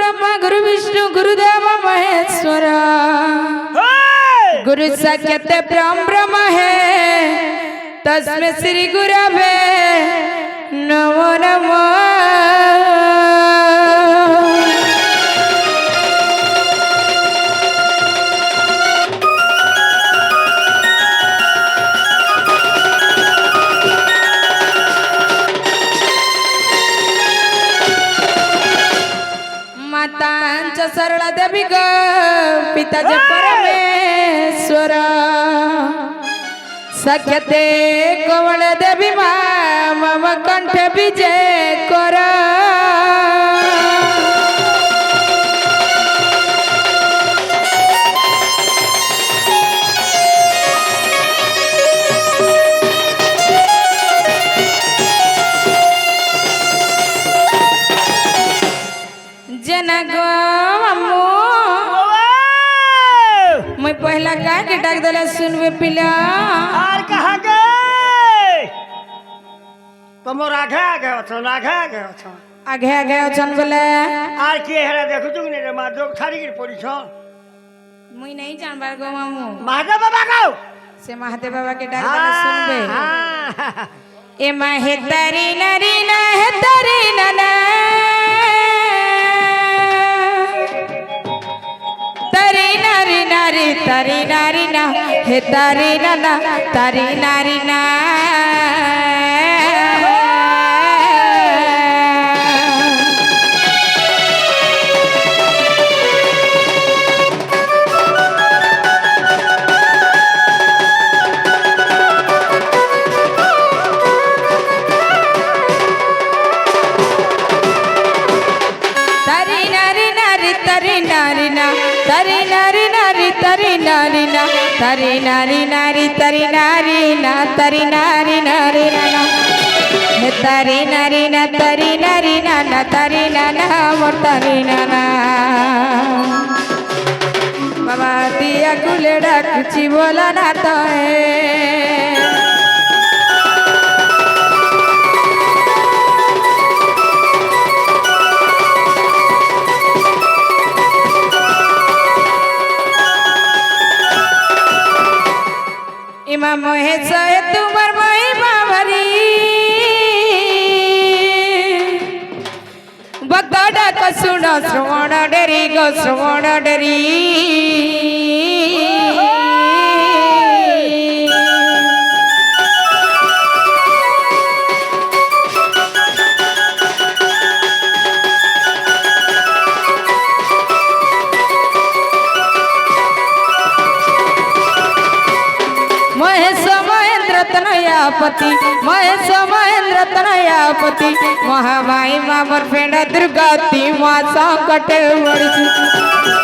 ब्रह्मा गुरु विष्णु गुरुदेव महेश्वर गुरु साक्षात ब्रह्म ब्रह्म है तस्मै श्री गुरवे नमो नमः। मातांच्या सरळ देवी ग पिताचे परमेश्वर सख्यते कवळ देवी मम कंठ विजय कर। जना गो मामू मैं पहला का के डाक दला सुनवे पिला आर कहा गए तुमर आगे आगे अछन बोले आर के हेरा देखो तुम ने मा दो थारी गिर पड़ी छ मुई नहीं जानबार गो मामू महादेव बाबा को से महादेव बाबा के डाक दला सुनबे ए माहे तारी नारी ना है तारी नाना तारी नारी नारी तारी नारी ना हे तारी नाना तारी नारी ना तरी नारी नारी तरी नारी ना तरी नारी नारी ना हे तरी नारी ना तरी नारी ना ना तरी ना ना मोर तरी ना ना बाबा दिया गुलेड़ा कुछ बोला ना तो है इमा मोहे सहे तुमर मोही बावरी बगड़ा को सुनो श्रवण डेरी गो श्रवण डेरी पति महेश महेंद्र तनयापति महामाई मामर फेंडा दुर्गति माँ संकट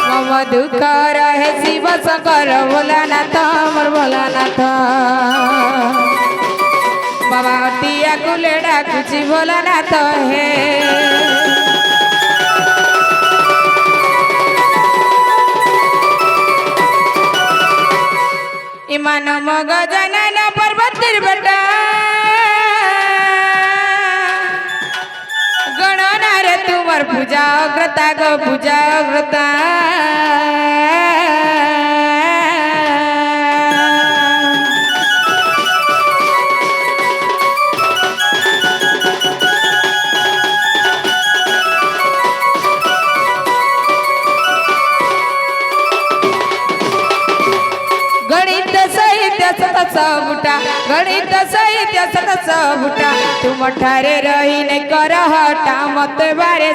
मम दुख रहे शिव शंकर भोलानाथ अमर भोलानाथ बाबा टिया कुलेड़ा कुछ भोलानाथ है इमान मग जनना पर्वतिर बेटा गणना रे तुमर पूजा अग्रता गो पूजा अग्रता बुटा गणित साहित्य सतस बुटा तुम ठारे रही नहीं कर हटा मत बारे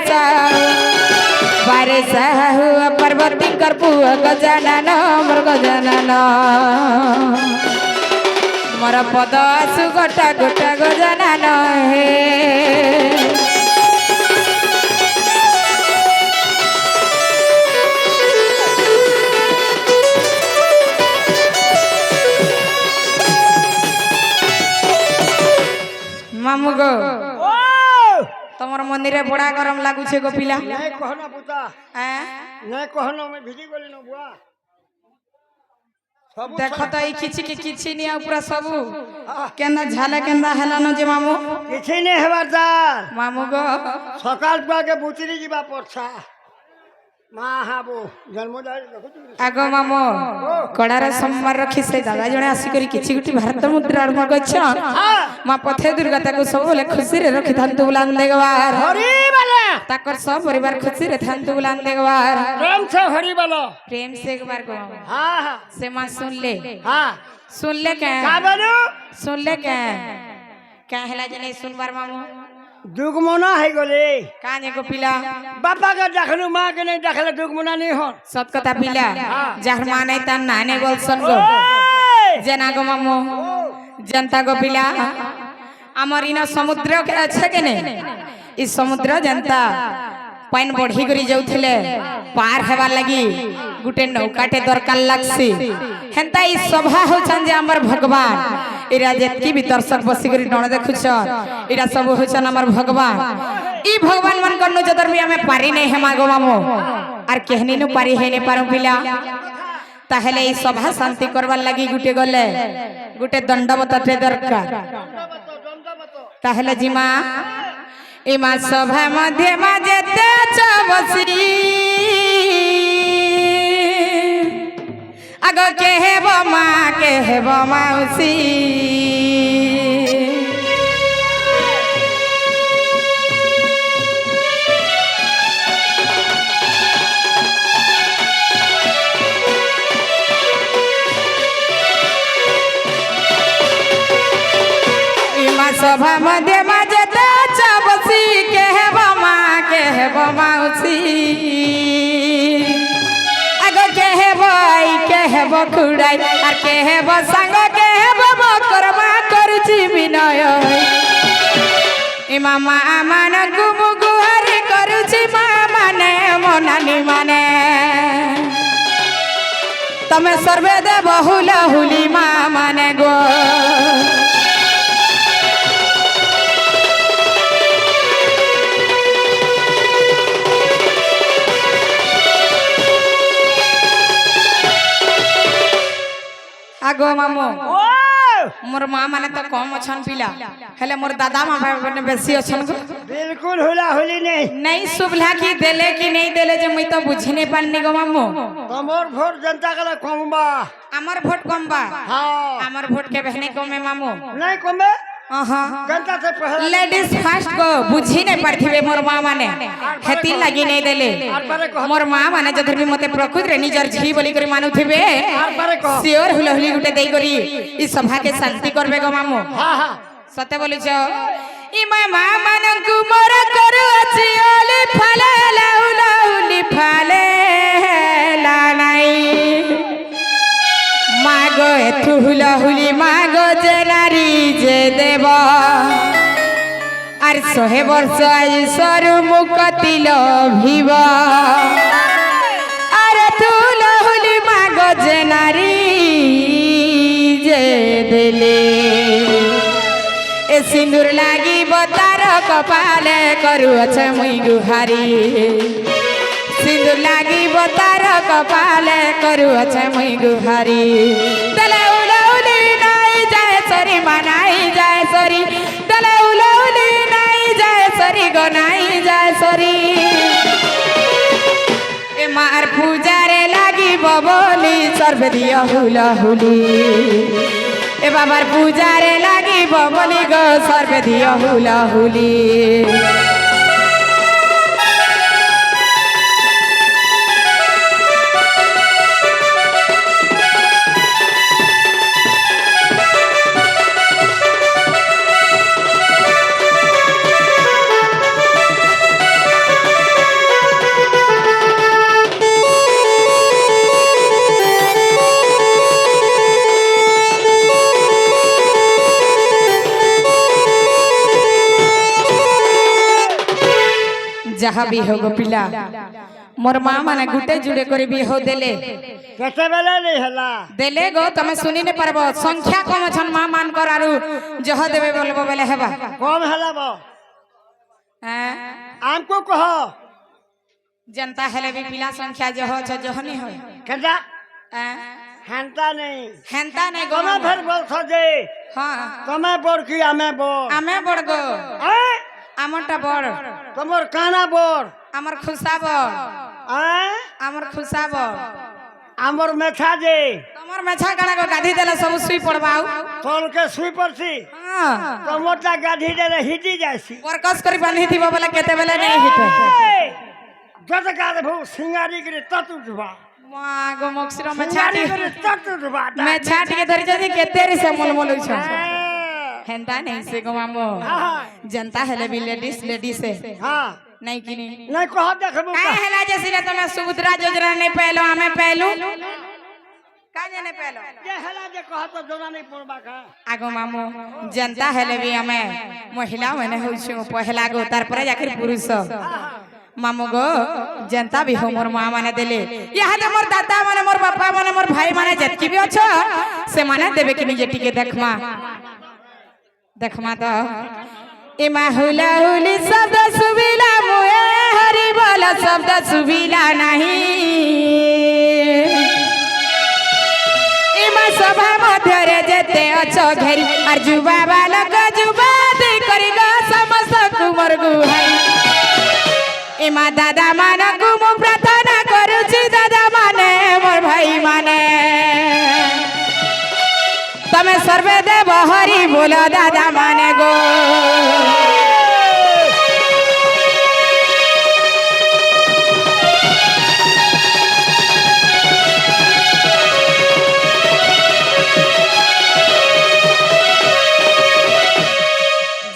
साहु पर्वती कर पुआ गजानन मोर गजानन मोर पद आसु गोटा गोटा गजानन हे मामू गो तमर मंदिर बड़ा गरम लागुछे गो पिला नहीं कहना पुता नहीं कहना मैं भिजी गली न बुआ देख तो ई किछि के किछि नि पूरा सब केना झाले केना हला न जे मामू किछि ने हेबार दार मामू गो सकाल पा के बुचरी जीवा पड़छा মা হাবো জন্মদার দেখুଛୁ আগ মামো কড়ার সম্মান রখি সে দাদা জনে আসিকরি কিছু গুটি ভারত মুদ্রা আরম্ভ করছ মা পথে দুর্গা তাকে ସବୁବେଳେ ଖୁସିରେ ରଖିଥାନ୍ତୁ ବୁଲାନ ଦେଗବାର হরি বলে ତାଙ୍କର ସବୁ ପରିବାର ଖୁସିରେ ଥାନ୍ତୁ ବୁଲାନ ଦେଗବାର প্রেম সে হরি বলো प्रेम से एक बार को হ্যাঁ হ্যাঁ से मां হ্যাঁ सुन ले क्या কা বলো सुन ले क्या हेला जने सुनबार मामू দুগমনা হয়ে গলে काने को पिला বাপাকে দেখলু মাকে নেই দেখলে দুগমনা নেই হন सत कथा पिला जार माने ता नाने बोल सन गो जना गो मामू जनता गो पिला हमर इना समुद्र के अच्छे के ने इस समुद्र जनता पाइन बढ़ी करी जाउथिले पार हेबार लागि गुटे नौकाटे दरकार लागसी हेंता ई सभा होछन जे हमर भगवान इरा जेतकी भी दर्शक बसी करी नण देखुछ इरा सब होछन हमर भगवान ई भगवान मन कन्नो जदर भी हमें पारी नै हेमा गो मामो आर केहनी नु पारी हेने पारो पिला ताहेले ई सभा शांति करबार लागि गुटे गले गुटे दंडवतटे दरकार ताहेले जिमा इमा सभा मध्य माजे तेज बसी आग के हेब मा के हेब माउसी इमा सभा मध्य माजे तेज बसी के हेब मा के हेब माउसी आग के हेब आई के हेब खुड़ाई आर के हेब संग के हेब करबा करूची विनय इमा मा मान गुमु गुहारी करूची मा माने मोनानी माने तमे सर्वे दे बहुल हुली मा माने गो आगो मामो ও मोर माँ माने तो कम अछन पिला हेले मोर दादा माँ माने बेसी अछन गो बिल्कुल हुला हुली नहीं नहीं सुबला की देले कि नहीं देले जे मुई तो बुझी नहीं पानी गो मामो তোমার ভোট जनता গলা কমবা हमर वोट कम बा হ্যাঁ हमर वोट के बहने को में मामो नहीं कमबे आहा जनता से पहले लेडीज फर्स्ट को बुझी नहीं पड़थिबे मोर माँ माने हेती लगी नहीं देले मोर माँ माने जधर भी मते प्रकृति रे निजर झी बोली करी मानुथिबे बारे कह सियोर हुलहुली गुटे देई करी ई सभा के शांति करबे गो मामो हाँ हाँ सत्य बोली छ इमा माँ मानंकु मोर करू अछि ओली फले लाउलाउली फले ला नाही मागो एथु हुलहुली मागो जे नारी जे देव आर 100 वर्ष आयुषर मुक्ति लभिब आरे तू हुलहुली मागो जे नारी जे देले ए सिंदूर लागी बतार कपाले करू अच्छा मुई गुहारी सिंदूर लागी बतार कपाले करू अच्छा मुई गुहारी दले उलौली नाई जाए सरी मनाई जाए सरी दले उलौली नाई जाए सरी गनाई जाए सरी ए मार पूजारे लागी बबोली सर्वे दिया हुला हुली ए बाबार पूजारे लागी बबली गो सर्वे दिया हुला हुली जहाँ भी हो गो पिला मोर माँ माने गुटे जुड़े करी भी हो देले कैसे बेले नहीं हला देले गो तमे सुनी ने परबो संख्या कम छन माँ मान कर आरु जह देबे बोलबो बेले हेबा कम हला बो हैं हमको कहो जनता हेले भी पिला संख्या जह छ जहनी हो केजा हैं हंता नहीं हेंता ने गो तुम्हें फिर बोल सजे हां तुम्हें बोल की हमें बोल आमे बड़ गो हैं আমরটা বড় তোমার কানা বড় আমার খুশা বড় हैं खुशाब आमर मेछा जे तमर मेछा काना को गाधी देले सब सुई पड़बाऊ तोल के सुई पड़सी हां तो मोटा गाधी दे हिटी जायसी वर्कस करी बांधी थी बोले केते बेले नहीं हिटे जत गाद भू सिंगारी करे ततु जुबा मागो मक्सिरो में सिंगारी छाटी करे ततु जुबा मैं छाट के धरी जदी केते रे से मोल छ हेंता नहीं से गो मामो जनता हेले भी लेडीज से हां नहीं किनी नहीं कह देखबो काहे हेला जैसे तुम्हें सुभद्रा योजना नहीं पहलो हमें पहलू का जाने पहलो जे हला जे कह तो जोना नहीं पड़बा का आगो मामो जनता हेले भी हमें महिला मैंने हो छु पहला गो तार पर जाकर पुरुष मामो गो जनता भी हो मोर मां माने देले यहाँ तो मोर दादा माने मोर बापा माने मोर भाई माने जतकी भी अछो से माने देबे कि निजे टिके देखमा तो इमा हुला हुली शब्द सुबिला मुए हरि बोला शब्द सुबिला नहीं इमा सभा मध्य रे जेते अछो घेरी और जुबा बालक जुबा दे करिगा समस्त कुमर गुहाई इमा दादा माने कुमु प्रार्थना करूची दादा माने मोर भाई माने तमे सर्वे देव हरि बोलो दादा माने गो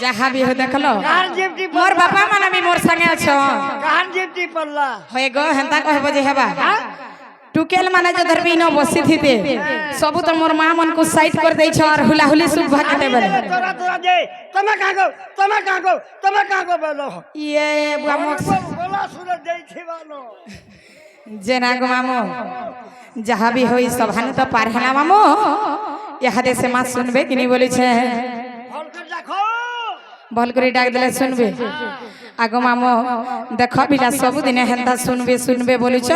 जहाँ भी हो देखलो मोर बापा माने भी मोर संगे अछो कहां जीती पल्ला होए गो हेंता कहबो जे हेबा टुकेल माने जो धरबी न बसी थीते सब तो मोर मां मन को साइड कर दै छ और हुलाहुली सुख भागते बेले तोरा तोरा जे तमे कहां गो बोलो ये बुआमोक बोला सूरज जई छिवानो जेना गो मामो जहाँ भी होई सभान तो पार हेला मामो यहाँ दे से मां सुनबे कि नहीं बोली छे हल कर देखो भल करी डाक देले सुनबे आगो मामो देखो बिला सब दिन हेंता सुनबे बोली छ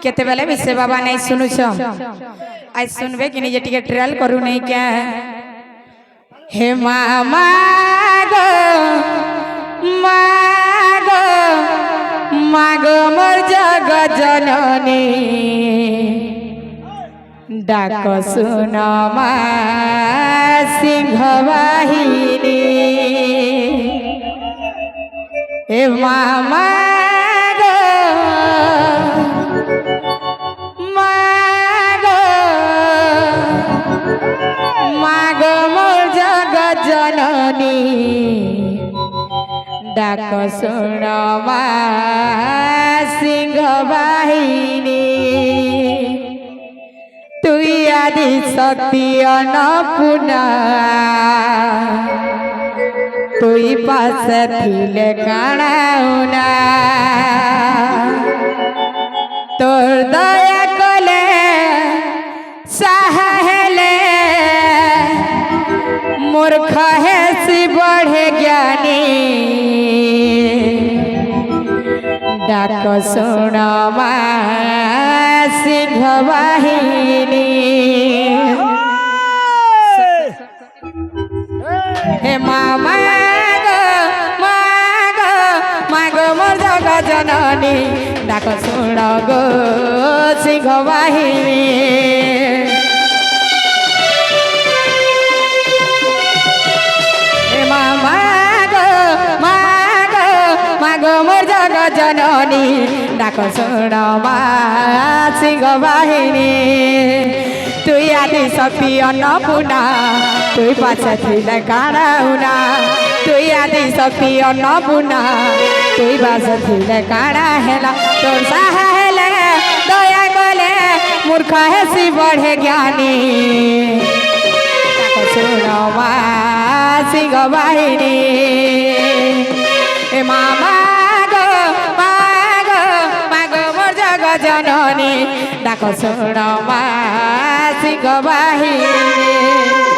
केते बेले भी से बाबा नहीं सुनु छ आज सुनबे कि नहीं जे टिके ट्रायल करू नहीं क्या हे मामा गो मागो मागो मोर जग जननी डाक सुन मा सिंह वाहिनी हे मामा गो मागो मागो मोर जग जननी डाक सुन मा सिंह वाहिनी तुई आदि शक्ति अन्नपूर्णा तुई पास थिले काणाउना तोर दया कले साहेले मूर्ख है सी बढ़े ज्ञानी डाक सुन मा सिंह वाहिनी हे मामा गो मोर जग जननी डाक सुन गो सिंह वाहिनी हे मामा गो मोर जग जननी डाक सुन मा सिंह वाहिनी तुई आदि शक्ति अन्नपूर्णा तुई पाछे थिले काणाउना तुई आदि शक्ति अन्नपूर्णा तुई पाछे थिले काणा हेला तोर साहा हेले दया कले मूर्ख हेसी बढ़े ज्ञानी डाक सुन मा सिंह वाहिनी ए मामा गो मोर जग जननी डाक सुन मा सिंह वाहिनी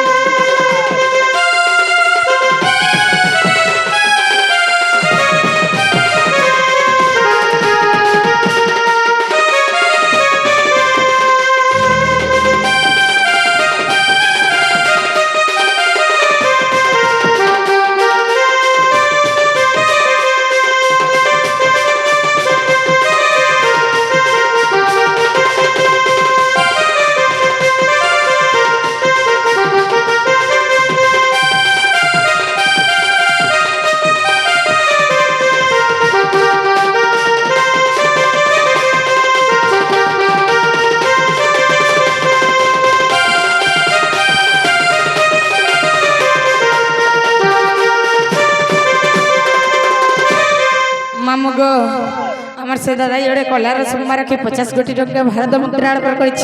से दादा जोड़े कलार सोमवार रखी 50 कोटी टंका भारत मुद्रा अर्पण करिछ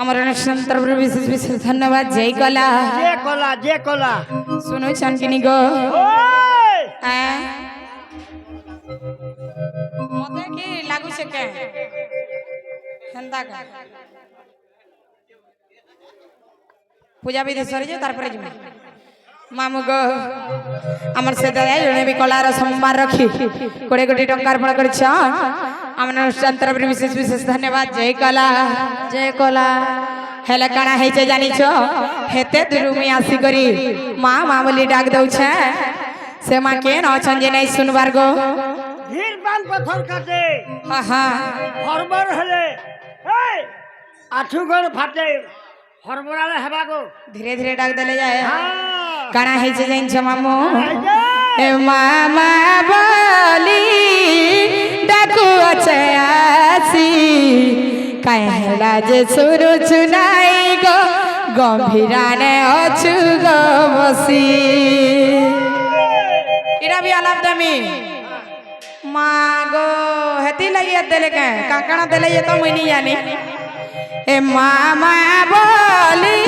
আমার অনুষ্ঠান তরফে বিশেষ বিশেষ ধন্যবাদ জয় কলা जे कला শুনো চানকিনি গো ओए মতে কি লাগুছে কে হেন্দা কা পূজা বিধি সরি যে তারপরে যাবে মামু গো আমার সে দাদা জনে বি কলার সোমবার রাখি 20 কোটি টাকা অর্পণ করিছ আমার অনুষ্ঠান তরফে বিশেষ বিশেষ ধন্যবাদ জয় কলা হেলে কানা হইছে জানিছ হেতে দুরুমি আসি করি মা মা বলি ডাক দউছে সে মা কে ন অছন যে নাই শুনবার গো भीड़ बांध पत्थर काटे হা হা हरबर हेले ए आठू गण फाटे हरबराले हेबा गो धीरे धीरे डाक देले जाए हां কানা হইছে জানিছ মামু आइजे এ মামা বলি ডাকু আছে আসি কাহেলা যে সুরু চুনাই গো গম্ভীরানে অছু গো বসি ইরা বি আলাপ দামি মা গো হেতি লাগিয়া দেলে কে কাকনা দেলে যে তো মুই নি জানি এ মামা বলি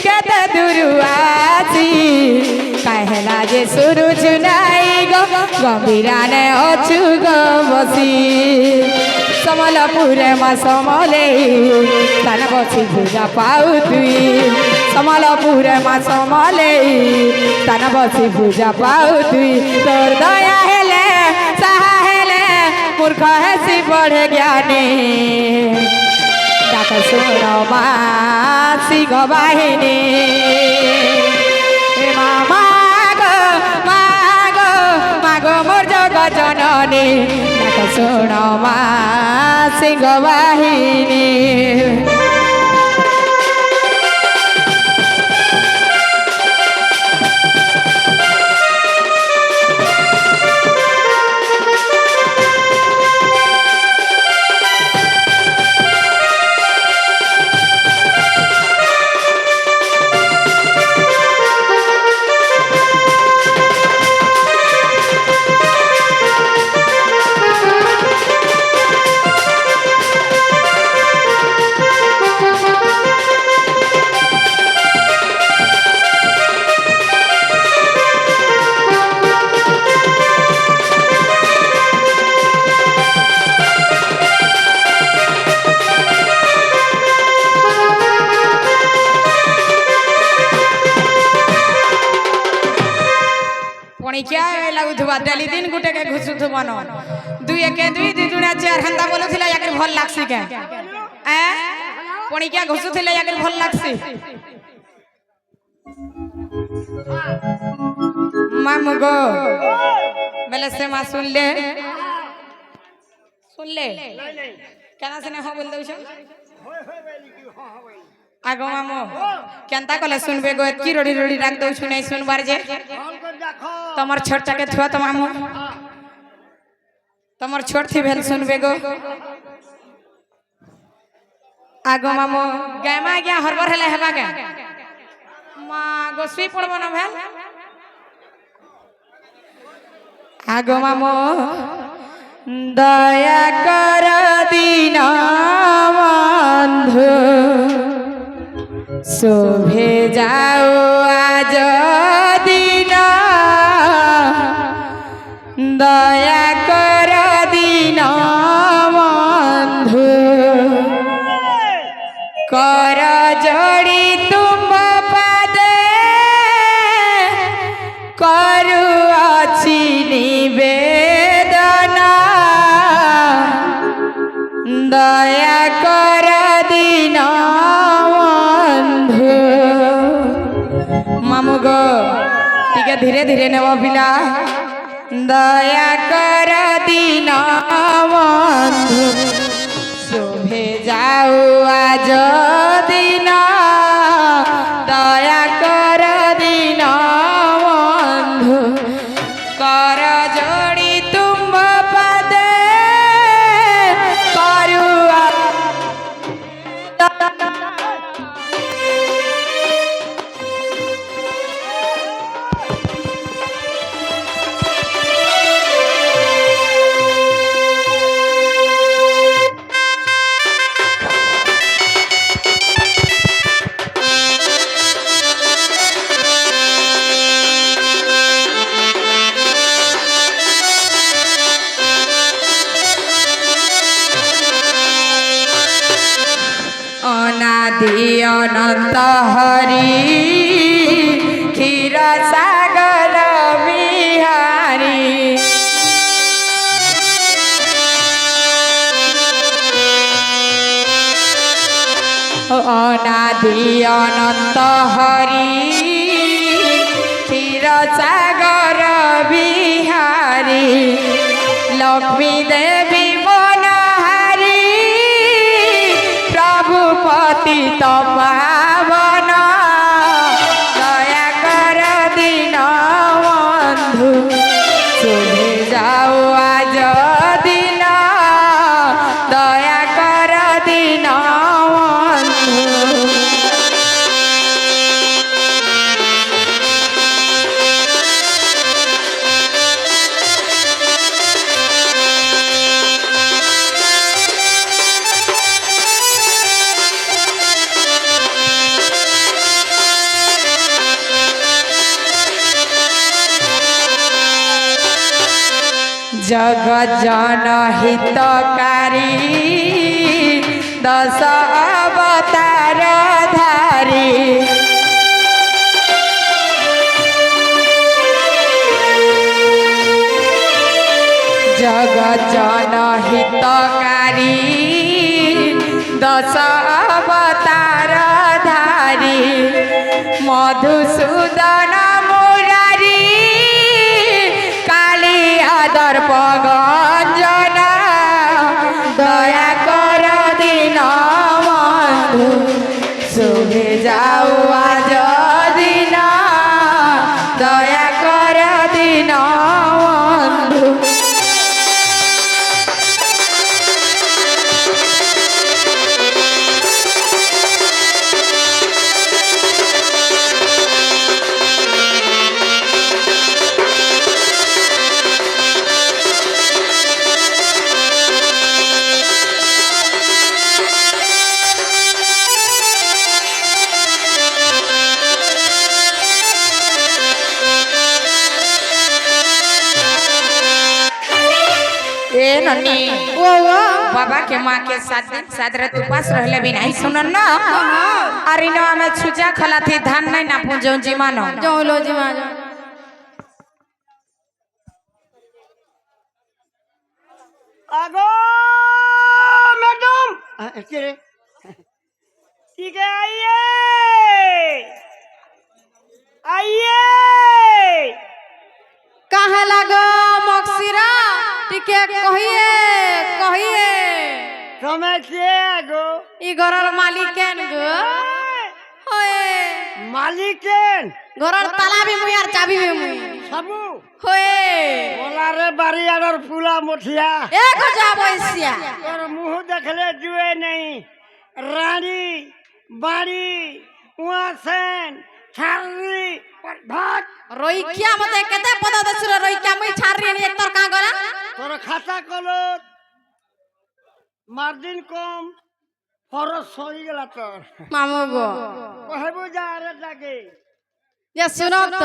কেতে দুরু আসি কাহেলা যে সুরু চুনাই গো গম্ভীরানে অছু গো বসি সমলপুরে মা সমলে তান বসি পূজা পাউ তুই সমলপুরে মা সমলে তান বসি পূজা পাউ তুই তোর দয়া হেলে সাহা হেলে মূর্খ হেসি পড়ে জ্ঞানী ডাক শোন মা সিংহ বাহিনী হে মামা গো মাগো মাগো মোর জগ জননী ডাক শোন মা সিংহ বাহিনী क्या लागुथुबा डेली दिन गुटे के घुसुथुबा न दुई एके दुई दुई दुना चार हंदा बोलुथिला याकर भल लागसी के ए पणी क्या घुसुथिला याकर भल लागसी मामू गो मेले से मा सुन ले केना से हो बोल दउछ आगो मामू केनता कले सुनबे गो की रोड़ी रोड़ी राख दउ छु नहीं सुनबार जे तमर छोटा के थुआ त मामू तमर छोट थी भेल सुनबे गो आगो मामू गायमा गया हरबर हेले हेबा के मा गो सुई पड़बो न भेल आगो मामू दया कर दीना बंधु शोभे जाओ आज दिन दया कर दिन बंधु कर जोड़ी तुम पादे करु अछि निवेदना दया कर दिन मामू गो टिके धीरे धीरे नेब पिला दया कर दिन बंधु शोभे जाऊ आज दिन दया कर दिन बंधु कर जोड़ी तुम पदे करू অনাদি অনন্ত হরি ক্ষীর সাগর বিহারী অনাদি অনন্ত হরি ক্ষীর সাগর বিহারী লক্ষ্মী দেবী মনোহারী প্রভু পতিত পাবন দয়া কর দিন বন্ধু শুভে যাও আজ দিন দয়া কর দিন বন্ধু जगत जनहितकारी दश अवतार धारी जगत जनहितकारी दश अवतार धारी मधुसूदन मुरारी दर्प गंजन दया कर दिन बंधु शुभे जाओ आज दिन दया कर दिन बंधु ननी बाबा के माँ के साथ रत उपास रहले भी नहीं सुनन ना अरे न हमें छुजा खला थी धान नहीं ना पूजो जी मानो जो लो जी मानो आगो मैडम ठीक है आइए आइए कहाँ लगो मक्सिरा टिके कहिए कहिए समय के आगो ई घरर मालिकेन गो होए मालिकेन घरर ताला भी मुई और चाबी भी मुई सबू होए बोला रे बारी और फूला मुठिया एक जा बैसिया और मुंह देखले जुए नहीं रानी बाड़ी उआसन छारी भाग रोइकिया मते केते पता दसुर रोइकिया मुई छारी नहीं एक तर का गरा तोर खाता कलो मार्जिन कम फरस सही गेला तोर मामू गो कहबो जा रे लागे जे सुनो तो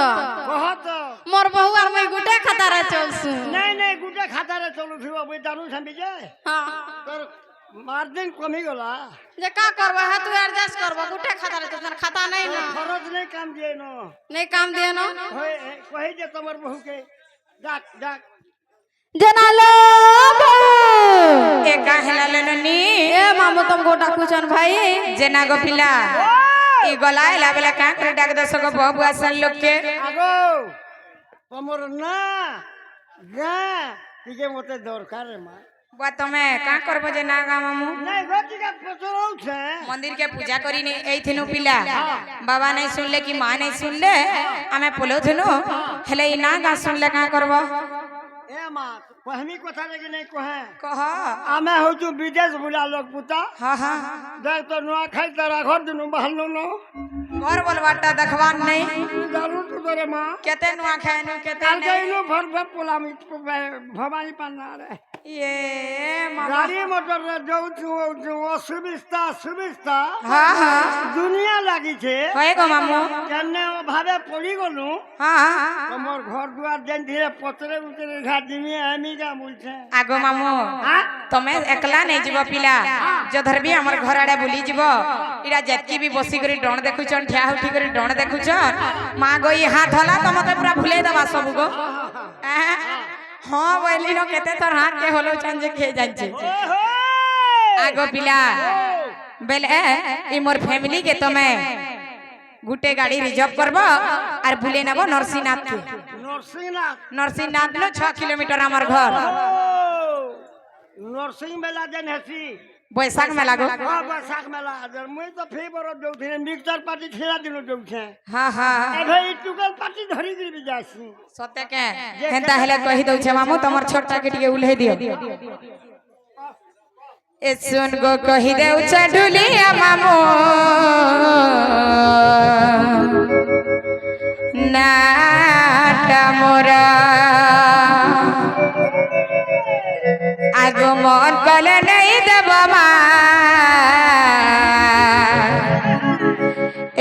कहत मोर बहु और मुई गुटे खाता रे चलसु नहीं नहीं गुटे खाता रे चलू फिर अब दारू संबी जाए हां तोर मार्जिन कमी गेला जे का करबा है तू एडजस्ट करबा गुटे खाता रे तोर खाता नहीं ना फरस नहीं काम दिए न नहीं काम दिए ना होय कहि जे तमर बहू के डाक डाक जनालो ए काहेला लेननी ए मामू तुम गोटा कुचन भाई जना गो पिला ई गलाइला बेला का करे डाक दस गो बहू आसन लोग के आगो तमर ना गा तिके मते दरकार रे मां बा तमे का करबो जे ना गा मामू नहीं गोटी का पचरौ छे मंदिर के पूजा करी ने एथिनु पिला बाबा नहीं सुनले कि मां नहीं सुनले हमें पोलो थनु हेले ई ना गा सुनले का करबो ए मां कहमी कथा लगे नहीं कहे कह आमे हो तू विदेश बुला लोग पुता हां हां देख तो नुआ खाई तरा घर दिनु बहल नो घर बोलवाटा देखवान नहीं दारू तू तोरे मां केते नुआ खाएनु केते काल नहीं गइनु भर भर पोला में भवानी पाना रे ये मामा गाड़ी मोटर रे जाऊँ असुविस्ता सुविस्ता हाँ हाँ दुनिया লাগি छे হয় গো মামু কেনে ভাবে পড়ি গলু হ্যাঁ তোমার ঘর দুয়ার দেন ধীরে পতরে উতরে ঘাট দিমি আমি যা বলছে আগো মামু হ্যাঁ তুমি একলা নেই যাব পিলা যধর भी हमर घर आड़े बुली जीव इरा जेतकी भी बसी करी डण देखुचन ठिया उठी करी डण देखुचन मां गई हाथ हला तो मते पूरा भुले दबा सब गो हां बोली न केते तोर हाथ के होलो चन जे खे जांचे आगो पिला बेले ई मोर फैमिली के तमे गुटे गाड़ी रिजर्व करबो और भूले नबो नरसिंहनाथ के नरसिंहनाथ नो 6 किलोमीटर हमर घर नरसिंह मेला जन हसी बैसाख में लागो हां बैसाख मेला जन मुई तो फेबर दउ थे मिक्सर पार्टी खेला दिनो दउ छे हां हां एभे ई टुकल पार्टी धरी गिर जासी सत्य के हेंता हेले कहि दउ छे मामू तमर छोटा के टिके उल्हे दियो ए सुन गो कहि देउ छे ढुलिया मामू नाटा मोरा आगो मन कले नहीं देब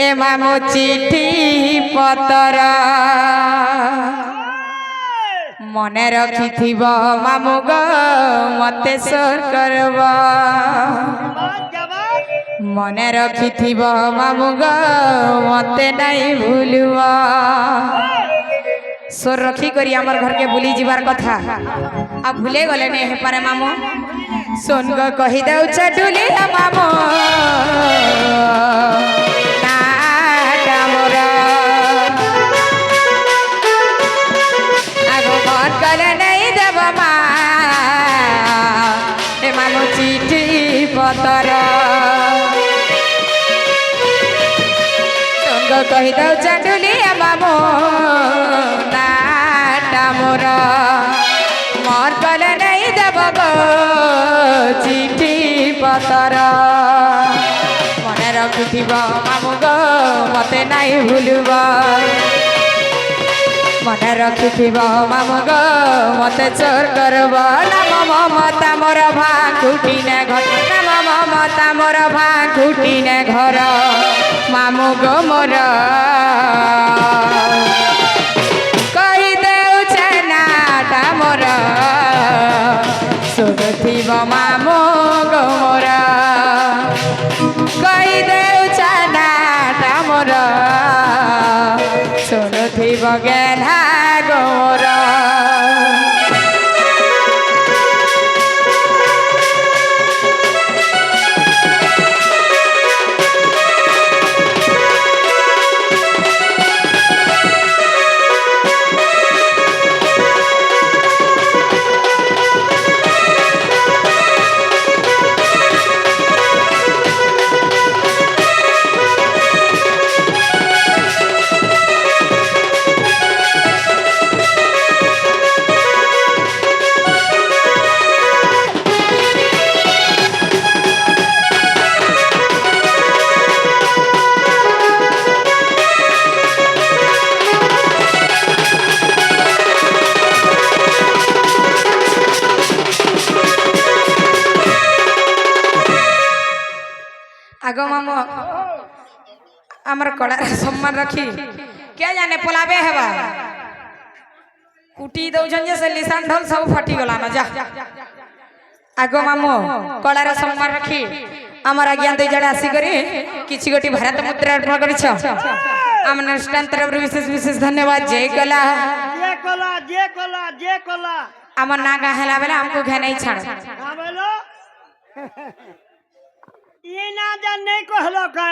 ए मामू चिठी पतर मने रखिथिब मामू गो मते सोर करब मने रखिथिब मामू गो मते नहीं भूलब सोर रखी करी हमर घर के बुली जीवार कथा अब भूले गले ने हे पारे मामू सुन गो कहि देउ छ डुली मामू नाटा मोरा आगो मन कले नहीं देब ए मामू चिठी पतर सुन गो कहि देउ छ डुली मामू नाटा मोरा मन कले नहीं देब गो चिठी पतर मने रखिथिब मामू गो मते नहीं भूलब मने रखिथिब मामू गो मते चोर करब नाम ममता मोर भाकुटी ने घर नाम ममता मोर भाकुटी ने घर मामू गो मोर कहि देउ छे नाटा मोर सुनथिब मामू गो मोर कहि देउ छे नाटा मोर सुनथिब गेन्हा गो मोर आगो मामू आमर कड़ा सम्मान रखी क्या जाने पलाबे हेबा कुटी दउछन जे से लिसान ढल सब फटी गला न जा आगो मामू कड़ार सम्मान रखी आमर आज्ञा दे जड़ा आसी करी किछि गोटी भारत मुद्रा अर्पण करिछ आम अनुष्ठान तरफ विशेष विशेष धन्यवाद जय कला आमर ना गा हेला बेला हमको घे नहीं छाड़ हां बोलो ये ना जान नहीं कहलो का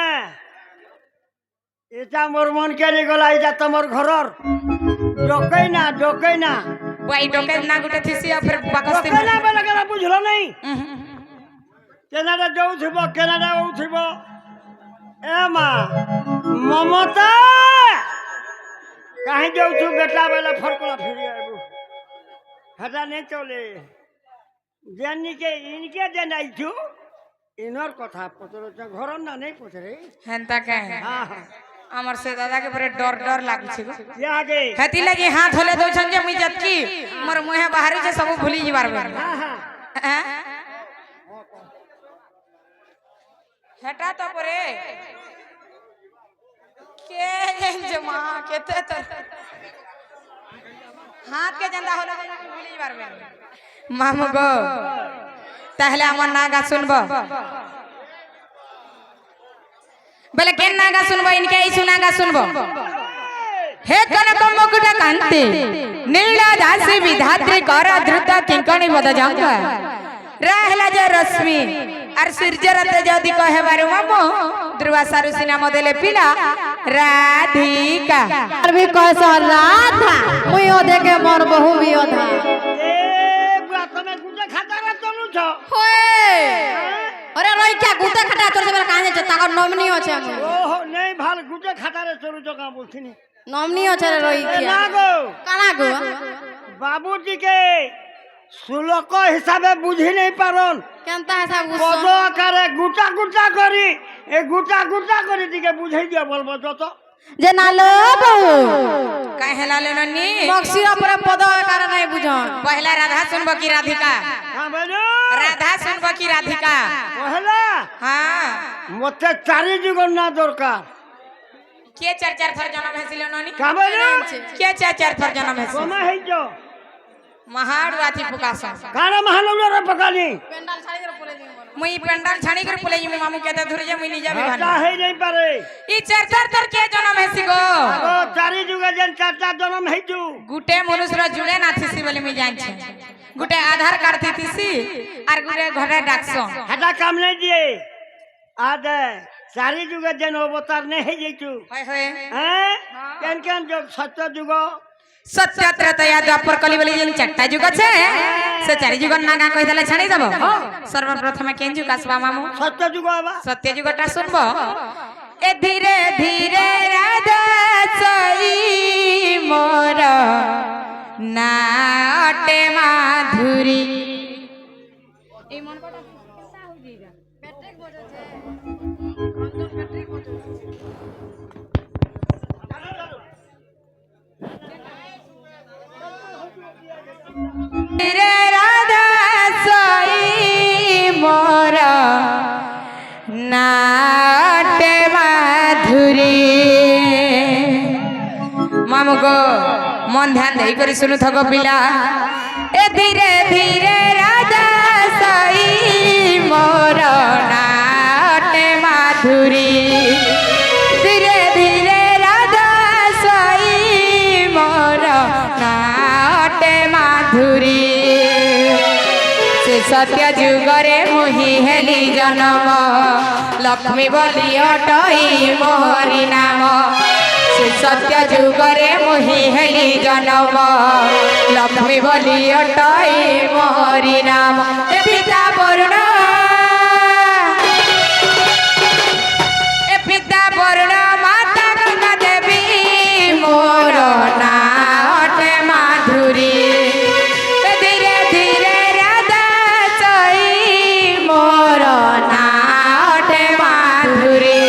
एटा मोर मन के रे गला एटा तमर घरर डोकै ना भाई डोके ना गुटे थिसी फिर बाकस्ती डोकै ना बेला बुझलो नहीं केनाडा जाऊ थिबो केनाडा ओ थिबो ए मा ममता काहे जाऊ छु बेटा बेला फरकला फिरि आबू हटा नहीं चले जानी के इनके देन आई छु इनर कथा पतरो छ घर ना नहीं पछरे हेंता के हां हां আমার সে দাদা के परे डर डर लागुछ गो ये आगे हेती लगी हाथ होले दो छन जे मुई जतकी मोर मुहे बाहरी जे सब भूली जीवार बे हाँ हाँ हेटा तो परे के जमा केते तो हाथ के जंदा होला भूली जीवार बे मामू गो ताहले हमर नागा सुनबो बोले के नागा सुनबो इनके ई सुनागा सुनबो हे कनक मुकुट कांति नीला दासी विधात्री कर द्रुत किंकणी बद जांग रहला जे रश्मि आर सूर्य रत जदी कहे बारे मामो ध्रुवा सारुसी नाम देले पिला राधिका और भी कैसा राधा मुई ओधे के मोर बहु भी ओधा ए बुआ तमे गुटे खाता रे चलू छ होए अरे रोई क्या गुते खटा तोर से बेला काहे जे ताकर नॉमिनी होछे हम ओहो नहीं भाल गुटे खाता रे चलू छ का बोलथिनी नॉमिनी होछे रे रोई ए क्या ना गो काना गो बाबूजी के सुलक हिसाबे बुझी नहीं पारन केनता है सब पद गुस्सा आकारे गुटा गुटा करी ए गुटा गुटा करी दिके बुझाई दिया बोलबो तो जे ना लो बहु काहे लाले नन्नी मक्सिरा पर पद कारण नहीं बुझन पहला राधा सुनबो की राधिका हां बोलो राधा सुनबो की राधिका पहला हां मते चारि जुगन ना दरकार के चार चार थर जन्म हेसिलो ननी का बोलो के चार चार थर जन्म हेसिलो कोमा है जो महाड़ वाथी पुकासा कारा महानगर रे पकानी पेंडाल छाड़ी कर बोले दी मुई पंडाल छाणी कर पुले मी मामू कहते धुर जे मुई निजा भी ऐसा भाना है नहीं पारे ई चार चार थर के जन्म हेसि गो ओ चारि जुग जन चाचा जन्म है जू गुटे मनुष्य जुड़े ना थिसी बोले मी जान छे गुटे आधार कार्ड थिसी आर गुटे घरे डाकसो हटा काम नहीं दिए आज चारि जुग जन अवतार नहीं है जेचू होय होय हैं केन केन जो सत्य जुग सत्य त्रतया द्वापर कली बोली जेन चारटा जुग छे से चारि जुग नागा कहि देले छाणी देबो सर्वप्रथम केन जुग आसबा मामू सत्य जुग आबा सत्य जुगटा सुनबो ए धीरे धीरे राधा सई मोर नाटे माधुरी ए मन कोटा केसा हो जीगा पैट्रिक बोझे छे अंकल पैट्रिक बोझे धीरे राधा सई मोर नाटे माधुरी मामू गो मन ध्यान दे करी सुनु थको पिला ए धीरे धीरे राधा सई मोर नाटे माधुरी धीरे धीरे राधा सई मोर नाटे माधुरी से सत्य जुगरे मुही हेली जन्म लक्ष्मी बोली अटई मोहरी नाम से सत्य जुगरे मुही हेली जन्म लक्ष्मी बोली अटई मोहरी नाम ए पिता वरुण ए पिता वरुण माता गंगा देवी मोर नाटे माधुरी धीरे धीरे राधा सई मोर नाटे माधुरी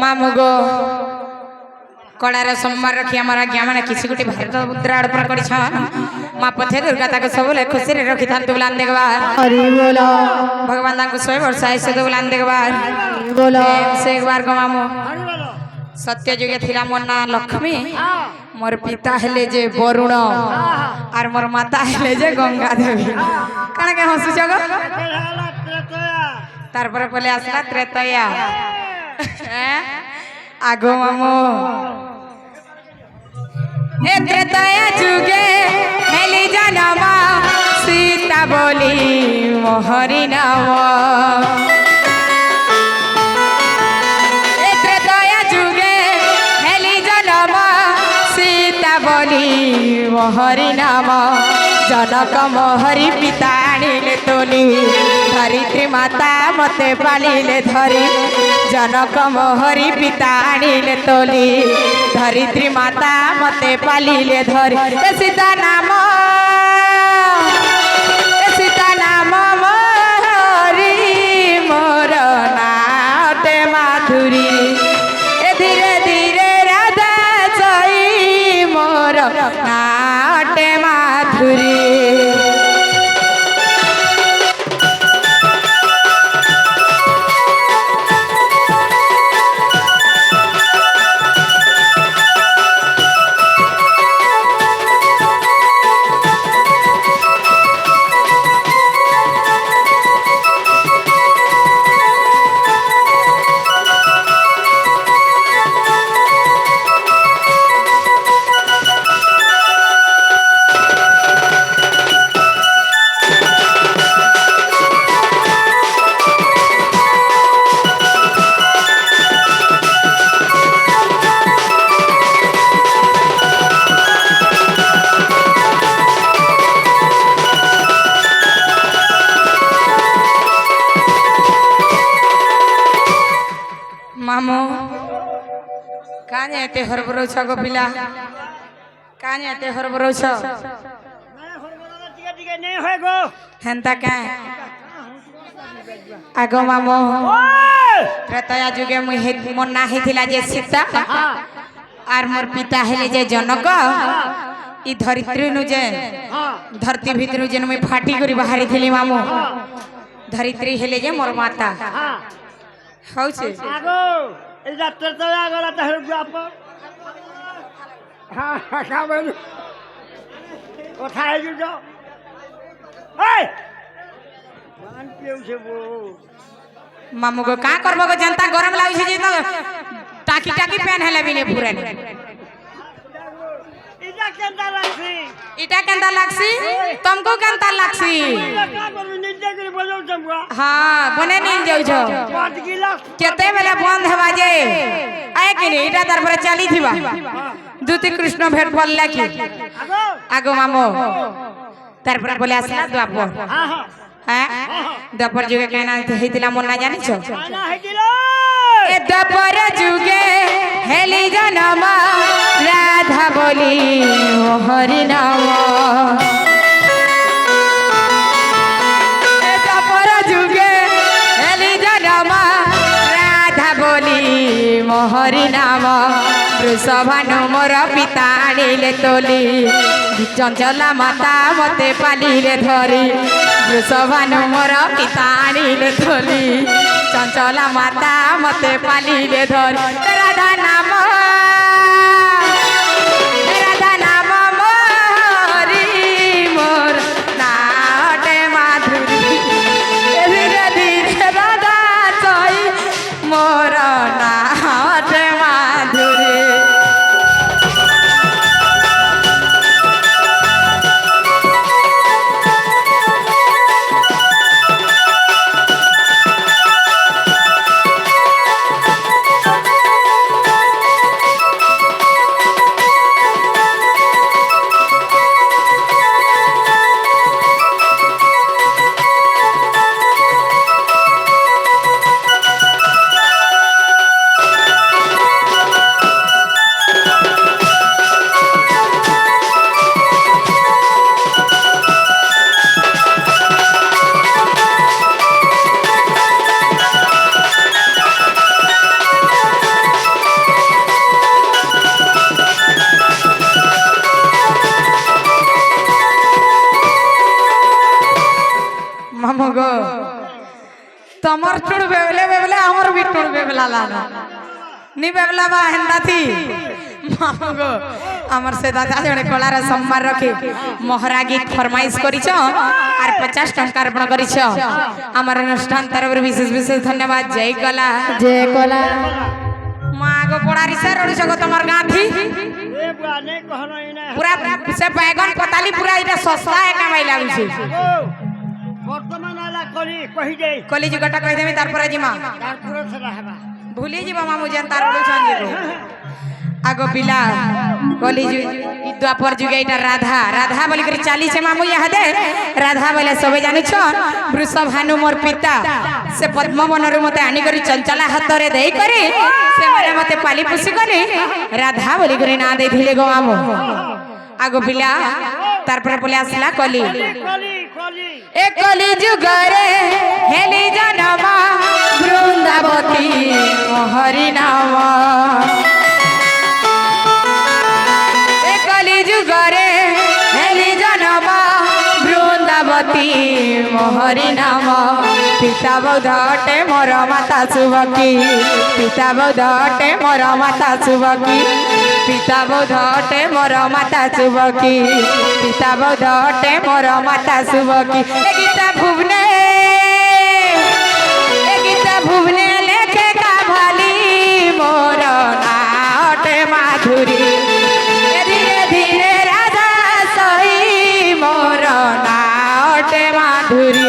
मामू गो कड़ार सोमवार रखी आम आज्ञा मैंने किसी गोटे भारत मुद्रा अर्पण कर माँ पथे दुर्गा ताको सब खुशी रखी था बुलान देखबार हरि बोलो भगवान ताको 100 वर्ष आयुष बुलान देखबार बोलो से एक बार गो मामू हरि बोलो सत्य जुगे थिला मोर ना लक्ष्मी मोर पिता हेले जे वरुण और मोर माता हेले जे गंगा देवी कण के हसुछ गो तार पर पले आसला त्रेतया आगो मामो ए त्रेतया जुगे हेली जनमा सीता बोली मोहरी नाम बोली मोहरी नाम जनक मोहरी पिता आनिले तोली धरित्री माता मते पालिले धरी जनक मोहरी पिता आनिले तोली धरित्री माता मते पालिले धरी सीता नाम मोहरी मोर नाटे माधुरी धीरे धीरे नाटे माधुरी मामो कहाँ जाते हरबरो छ गो पिला कहाँ जाते हरबरो छ नहीं होएगो हेंता का आगो मामो त्रेतया जुगे मोर ना हेथिला जे सीता आर मोर पिता हेले जे जनक ई धरित्री नु जे धरती भितरु जे मुई फाटी करी बाहरी थिली मामो धरित्री हेले जे मोर माता हौचे आगो ए जात्रा तो आगला त हेर बाप हां का बोल কথা হে যো ए मान पियो से वो मामू को का करबो को जनता गरम लागै छै जे त टाकी टाकी पेन हेले बिने पूरे इटा केंता लागसी तुमको केंता लागसी हाँ बने नहीं जाऊ छो केते बेले बंद हेबा जे आए कि नहीं इटा तार पर चली थिबा दूती कृष्ण भेट पल्ला की आगो मामो तार पर बोले आसला द्वापर हां द्वापर जुगे कहना हेतिला मन ना जानि छो ए द्वापर जुगे हेली जनमा राधा बोली हरि नाम ए द्वापर जुगे हेली जनमा राधा बोली मोहरी नाम वृषभानु मोर पिता आनिले तोली चंचला माता मते पालिले धरी वृषभानु मोर पिता आनिले तोली चंचला माता मते पालिले धरी राधा नाम मोहरी मोर नाटे माधुरी धीरे धीरे राधा चई मोर नाटे माधुरी तमर टुड़ बेबले बेबले हमर भी टुड़ बेबला लाना নিবেবলা বা হেন্দাথি মামু গো আমার সে দাদা জনে কলার সম্মান রখে মহরা গীত ফরমাইশ করিছ আর 50 টাকা অর্পণ করিছ আমার অনুষ্ঠান তরফর বিশেষ বিশেষ ধন্যবাদ জয় কলা জয় কলা মা গো পড়ারি স্যার ওড়িশ গো তোমার গাঁথি এ বুয়া নেই কহনো ইনে পুরা সে बैगन पताली पूरा এটা সস্তা একা মাই লাগুছে ও বর্তমান আলা কলি কহি দেই কলি যুগটা কই দেমি তারপরে জিমা তারপরে সেটা হেবা ভুলি ଯିବ মামু যেন তার বলছন যে আগ পিলা কলি দ্বাপর যুগে এটা রাধা রাধা বলি করে চালিছে মামু ইহাদে রাধা বলে সবে জানিছ বৃষভানু মোর পিতা সে পদ্মবনরু মতে আনি করি চঞ্চলা হাতরে দেই করে সে মানে মতে পালি পুষি করে রাধা বলি করে না দেইଥିଲେ গো মামু আগ পিলা তারপরে বলে আসলা কলি কলি কলি এ কলি যুগরে হেলি জনমা বৃন্দাবতী হরি নাম এ কলি যুগরে হেলি জনমা বৃন্দাবতী হরি নাম পিতা বৌধটে মোর মাতা শুভকি পিতা বৌধটে মোর মাতা শুভকি পিতা বৌধটে মোর মাতা শুভকি পিতা বৌধটে মোর মাতা শুভকি এ গীতা ভুবনে এ গীতা ভুবনে লেখে কাভালি মোর নাটে মাধুরী এ ধীরে ধীরে রাধা সই মোর নাটে মাধুরী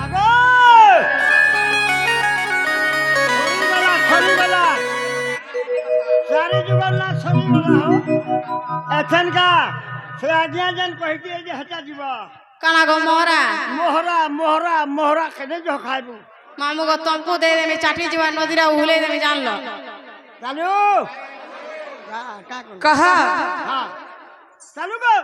আগো খরিগলা সারি যুগল না খরিগলা হো এথন কা সে আজ্ঞা জন কহি দিয়ে যে হটা দিব কানা গো মোহরা মোহরা মোহরা মোহরা কেনে जो খাইবু মামু গো তম্পু দে দেমি চাটি জীবা নদীরা উহলে দেমি জানলো চালু कहा হ্যাঁ চালু গো